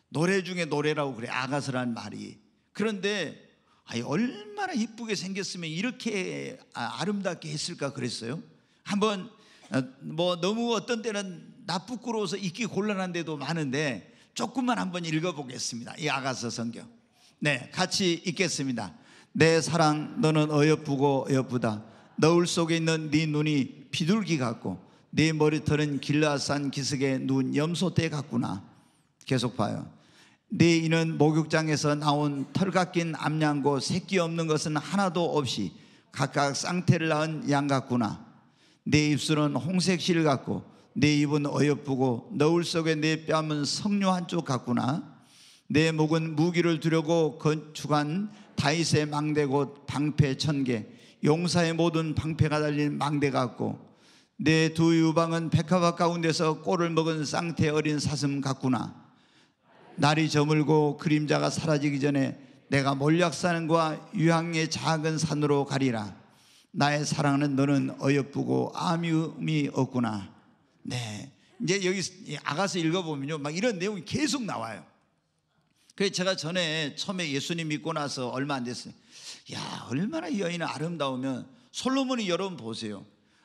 Speaker 1: 노래 중에 노래라고 그래, 아가서라는 말이. 그런데 얼마나 이쁘게 생겼으면 이렇게 아름답게 했을까 그랬어요. 한번 너무 어떤 때는 나 부끄러워서 읽기 곤란한 데도 많은데 조금만 한번 읽어보겠습니다. 이 아가서 성경. 네, 같이 읽겠습니다. 내 사랑 너는 어여쁘고 어여쁘다. 너울 속에 있는 네 눈이 비둘기 같고 네 머리털은 길라앗산 기슭의 눈 염소떼 같구나. 계속 봐요. 네 이는 목욕장에서 나온 털 깎인 암양고 새끼 없는 것은 하나도 없이 각각 쌍태를 낳은 양 같구나. 네 입술은 홍색 실 같고 네 입은 어여쁘고 너울 속에 네 뺨은 석류 한쪽 같구나. 내 목은 무기를 두려고 건축한 다윗의 망대곧 방패 1000개 용사의 모든 방패가 달린 망대 같고 내 두 유방은 백합화 가운데서 꼴을 먹은 쌍태 어린 사슴 같구나. 날이 저물고 그림자가 사라지기 전에 내가 몰약산과 유황의 작은 산으로 가리라. 나의 사랑하는 너는 어여쁘고 아미움이 없구나. 네, 이제 여기 아가서 읽어보면요 막 이런 내용이 계속 나와요. 그래서 제가 전에 처음에 예수님 믿고 나서 얼마 안 됐어요. 야, 얼마나 이 여인은 아름다우면. 솔로몬이 여러분 보세요.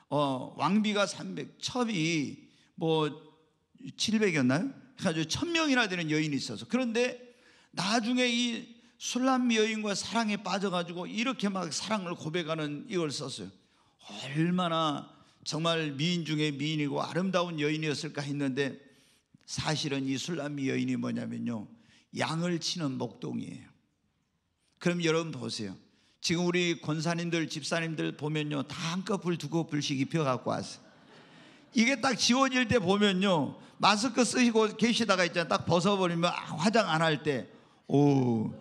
Speaker 1: 왕비가 300, 첩이 뭐 700이었나요? 그래가지고 1000명이나 되는 여인이 있어서. 그런데 나중에 이 술람미 여인과 사랑에 빠져가지고 이렇게 막 사랑을 고백하는 이걸 썼어요. 얼마나 정말 미인 중에 미인이고 아름다운 여인이었을까 했는데 사실은 이 술람미 여인이 뭐냐면요 양을 치는 목동이에요. 그럼 여러분 보세요. 지금 우리 권사님들 집사님들 보면요 다 한꺼풀 두 커플씩 입혀갖고 왔어요. 이게 딱 지워질 때 보면요 마스크 쓰시고 계시다가 있잖아요. 딱 벗어버리면 화장 안 할 때 오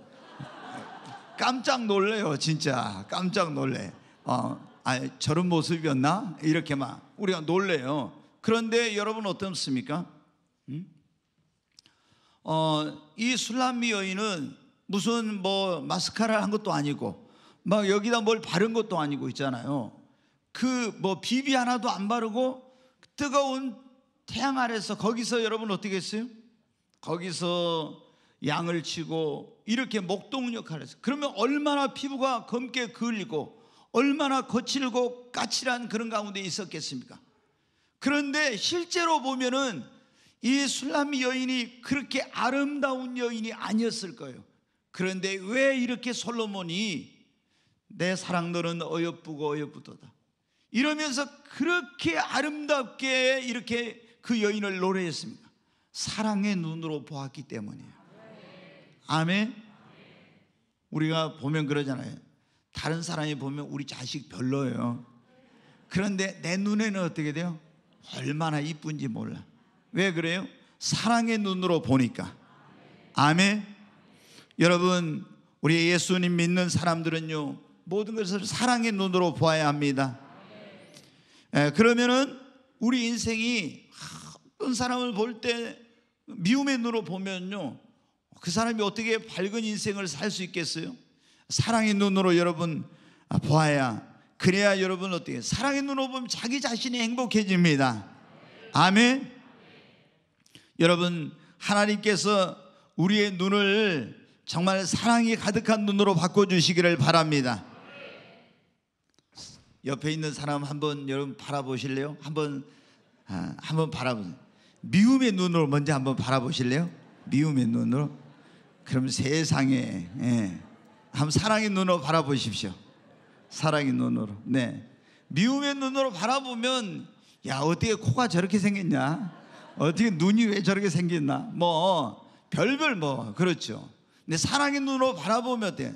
Speaker 1: 깜짝 놀래요. 진짜 깜짝 놀래. 저런 모습이었나? 이렇게 막 우리가 놀래요. 그런데 여러분 어떻습니까? 이 술람미 여인은 무슨 뭐 마스카라를 한 것도 아니고 막 여기다 뭘 바른 것도 아니고 있잖아요. 그 뭐 비비 하나도 안 바르고 뜨거운 태양 아래서 거기서 여러분 어떻게 했어요? 거기서 양을 치고 이렇게 목동 역할을 했어요. 그러면 얼마나 피부가 검게 그을리고 얼마나 거칠고 까칠한 그런 가운데 있었겠습니까? 그런데 실제로 보면은 이 술람미 여인이 그렇게 아름다운 여인이 아니었을 거예요. 그런데 왜 이렇게 솔로몬이 내 사랑 너는 어여쁘고 어여쁘도다 이러면서 그렇게 아름답게 이렇게 그 여인을 노래했습니까? 사랑의 눈으로 보았기 때문이에요. 아멘. 우리가 보면 그러잖아요. 다른 사람이 보면 우리 자식 별로예요. 그런데 내 눈에는 어떻게 돼요? 얼마나 이쁜지 몰라. 왜 그래요? 사랑의 눈으로 보니까. 아멘. 여러분 우리 예수님 믿는 사람들은요 모든 것을 사랑의 눈으로 보아야 합니다. 그러면은 우리 인생이 어떤 사람을 볼 때 미움의 눈으로 보면요 그 사람이 어떻게 밝은 인생을 살 수 있겠어요? 사랑의 눈으로 여러분 보아야, 그래야 여러분 어떻게 사랑의 눈으로 보면 자기 자신이 행복해집니다. 아멘. 여러분 하나님께서 우리의 눈을 정말 사랑이 가득한 눈으로 바꿔주시기를 바랍니다. 옆에 있는 사람 한번 여러분 바라보실래요? 한번 바라보세요. 미움의 눈으로 먼저 한번 바라보실래요? 미움의 눈으로. 그럼 세상에 한번 사랑의 눈으로 바라보십시오. 사랑의 눈으로. 네. 미움의 눈으로 바라보면 야 어떻게 코가 저렇게 생겼냐? 어떻게 눈이 왜 저렇게 생겼나? 뭐 별별 뭐 그렇죠. 근데 사랑의 눈으로 바라보면 어때요?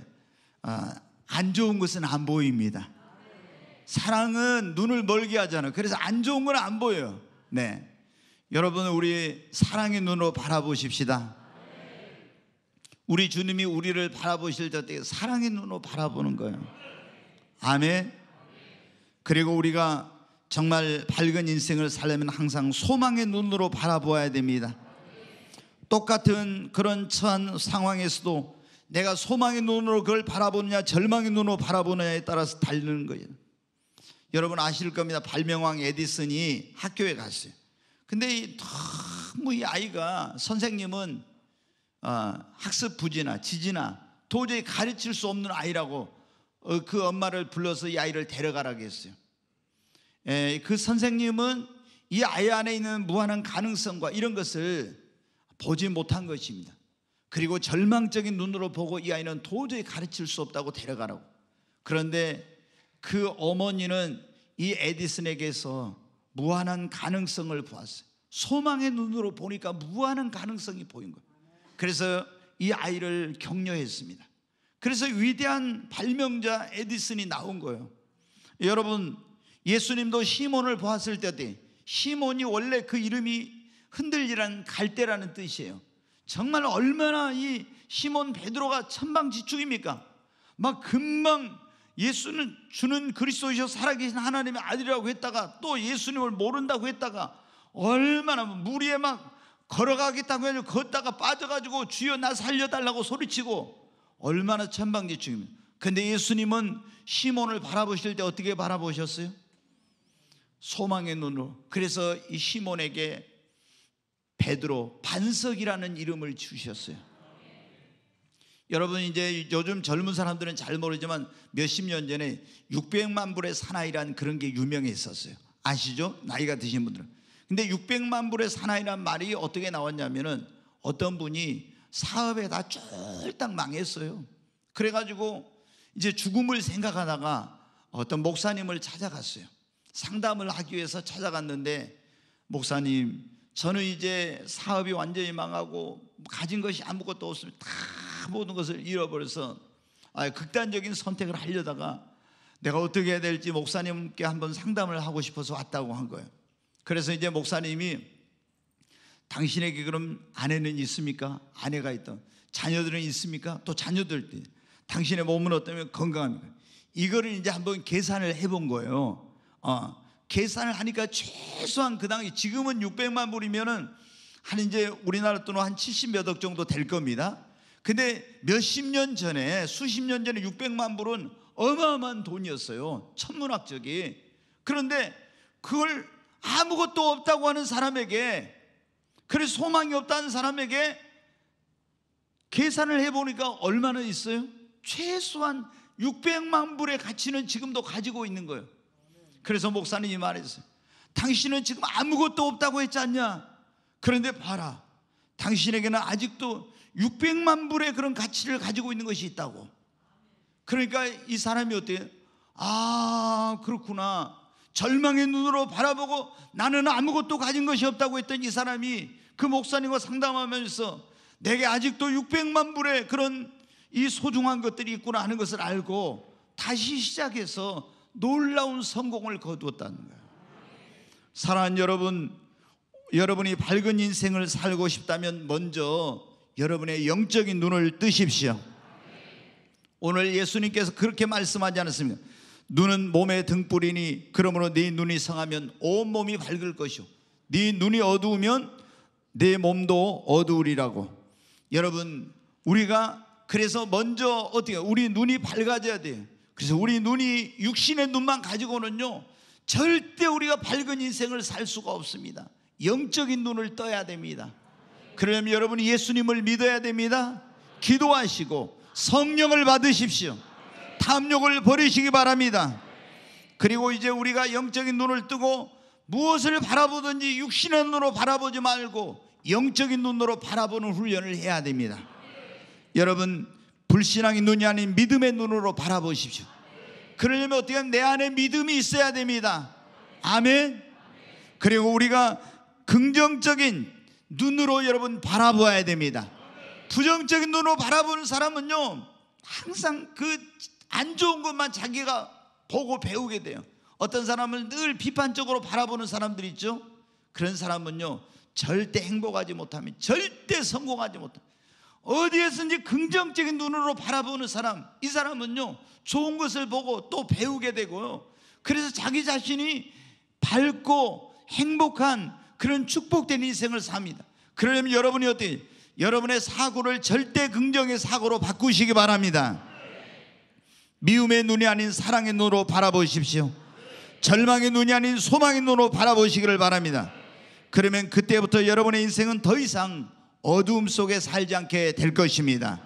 Speaker 1: 안 좋은 것은 안 보입니다. 사랑은 눈을 멀게 하잖아요. 그래서 안 좋은 건 안 보여요. 네. 여러분 우리 사랑의 눈으로 바라보십시다. 우리 주님이 우리를 바라보실 때 사랑의 눈으로 바라보는 거예요. 아멘. 그리고 우리가 정말 밝은 인생을 살려면 항상 소망의 눈으로 바라보아야 됩니다. 똑같은 그런 처한 상황에서도 내가 소망의 눈으로 그걸 바라보느냐 절망의 눈으로 바라보느냐에 따라서 다르는 거예요. 여러분 아실 겁니다. 발명왕 에디슨이 학교에 갔어요. 근데 너무 이 아이가 선생님은 학습 부지나 지지나 도저히 가르칠 수 없는 아이라고 그 엄마를 불러서 이 아이를 데려가라고 했어요. 그 선생님은 이 아이 안에 있는 무한한 가능성과 이런 것을 보지 못한 것입니다. 그리고 절망적인 눈으로 보고 이 아이는 도저히 가르칠 수 없다고 데려가라고. 그런데 그 어머니는 이 에디슨에게서 무한한 가능성을 보았어요. 소망의 눈으로 보니까 무한한 가능성이 보인 거예요. 그래서 이 아이를 격려했습니다. 그래서 위대한 발명자 에디슨이 나온 거예요. 여러분, 예수님도 시몬을 보았을 때, 시몬이 원래 그 이름이 흔들리라는 갈대라는 뜻이에요. 정말 얼마나 이 시몬 베드로가 천방지축입니까? 막 금방 예수는 주는 그리스도이셔 살아계신 하나님의 아들이라고 했다가 또 예수님을 모른다고 했다가 얼마나 무리에 막 걸어가겠다고 해서 걷다가 빠져가지고 주여 나 살려달라고 소리치고 얼마나 천방지축입니다. 근데 예수님은 시몬을 바라보실 때 어떻게 바라보셨어요? 소망의 눈으로. 그래서 이 시몬에게 베드로, 반석이라는 이름을 주셨어요. 여러분, 이제 요즘 젊은 사람들은 잘 모르지만 몇십 년 전에 600만 불의 사나이란 그런 게 유명했었어요. 아시죠? 나이가 드신 분들은. 근데 600만 불의 사나이란 말이 어떻게 나왔냐면은 어떤 분이 사업에 다 쫄딱 망했어요. 그래가지고 이제 죽음을 생각하다가 어떤 목사님을 찾아갔어요. 상담을 하기 위해서 찾아갔는데, 목사님, 저는 이제 사업이 완전히 망하고 가진 것이 아무것도 없으면 다 모든 것을 잃어버려서 극단적인 선택을 하려다가 내가 어떻게 해야 될지 목사님께 한번 상담을 하고 싶어서 왔다고 한 거예요. 그래서 이제 목사님이 당신에게 그럼 아내는 있습니까? 아내가 있던 자녀들은 있습니까? 또 자녀들 때 당신의 몸은 어떠면 건강합니까? 이거를 이제 한번 계산을 해본 거예요. 계산을 하니까 최소한 그 당시, 지금은 600만 불이면은 한 이제 우리나라 돈으로 한 70몇 억 정도 될 겁니다. 근데 몇십 년 전에, 수십 년 전에 600만 불은 어마어마한 돈이었어요. 천문학적이. 그런데 그걸 아무것도 없다고 하는 사람에게, 그래서 소망이 없다는 사람에게 계산을 해보니까 얼마나 있어요? 최소한 600만 불의 가치는 지금도 가지고 있는 거예요. 그래서 목사님이 말했어요. 당신은 지금 아무것도 없다고 했지 않냐? 그런데 봐라, 당신에게는 아직도 600만 불의 그런 가치를 가지고 있는 것이 있다고. 그러니까 이 사람이 어때요? 아, 그렇구나. 절망의 눈으로 바라보고 나는 아무것도 가진 것이 없다고 했던 이 사람이 그 목사님과 상담하면서 내게 아직도 600만 불의 그런 이 소중한 것들이 있구나 하는 것을 알고 다시 시작해서 놀라운 성공을 거두었다는 거예요. 사랑하는 여러분, 여러분이 밝은 인생을 살고 싶다면 먼저 여러분의 영적인 눈을 뜨십시오. 오늘 예수님께서 그렇게 말씀하지 않았습니까? 눈은 몸의 등불이니 그러므로 네 눈이 성하면 온 몸이 밝을 것이요 네 눈이 어두우면 네 몸도 어두우리라고. 여러분, 우리가 그래서 먼저 어떻게 우리 눈이 밝아져야 돼요. 그래서 우리 눈이 육신의 눈만 가지고는요 절대 우리가 밝은 인생을 살 수가 없습니다. 영적인 눈을 떠야 됩니다. 그러면 여러분이 예수님을 믿어야 됩니다. 기도하시고 성령을 받으십시오. 탐욕을 버리시기 바랍니다. 그리고 이제 우리가 영적인 눈을 뜨고 무엇을 바라보든지 육신의 눈으로 바라보지 말고 영적인 눈으로 바라보는 훈련을 해야 됩니다. 여러분, 불신앙의 눈이 아닌 믿음의 눈으로 바라보십시오. 그러려면 어떻게 하면 내 안에 믿음이 있어야 됩니다. 아멘. 그리고 우리가 긍정적인 눈으로 여러분 바라보아야 됩니다. 부정적인 눈으로 바라보는 사람은요 항상 그 안 좋은 것만 자기가 보고 배우게 돼요. 어떤 사람은 늘 비판적으로 바라보는 사람들이 있죠. 그런 사람은요 절대 행복하지 못합니다. 절대 성공하지 못합니다. 어디에서든지 긍정적인 눈으로 바라보는 사람, 이 사람은요 좋은 것을 보고 또 배우게 되고요, 그래서 자기 자신이 밝고 행복한 그런 축복된 인생을 삽니다. 그러려면 여러분이 어때요? 여러분의 사고를 절대 긍정의 사고로 바꾸시기 바랍니다. 미움의 눈이 아닌 사랑의 눈으로 바라보십시오. 절망의 눈이 아닌 소망의 눈으로 바라보시기를 바랍니다. 그러면 그때부터 여러분의 인생은 더 이상 어두움 속에 살지 않게 될 것입니다.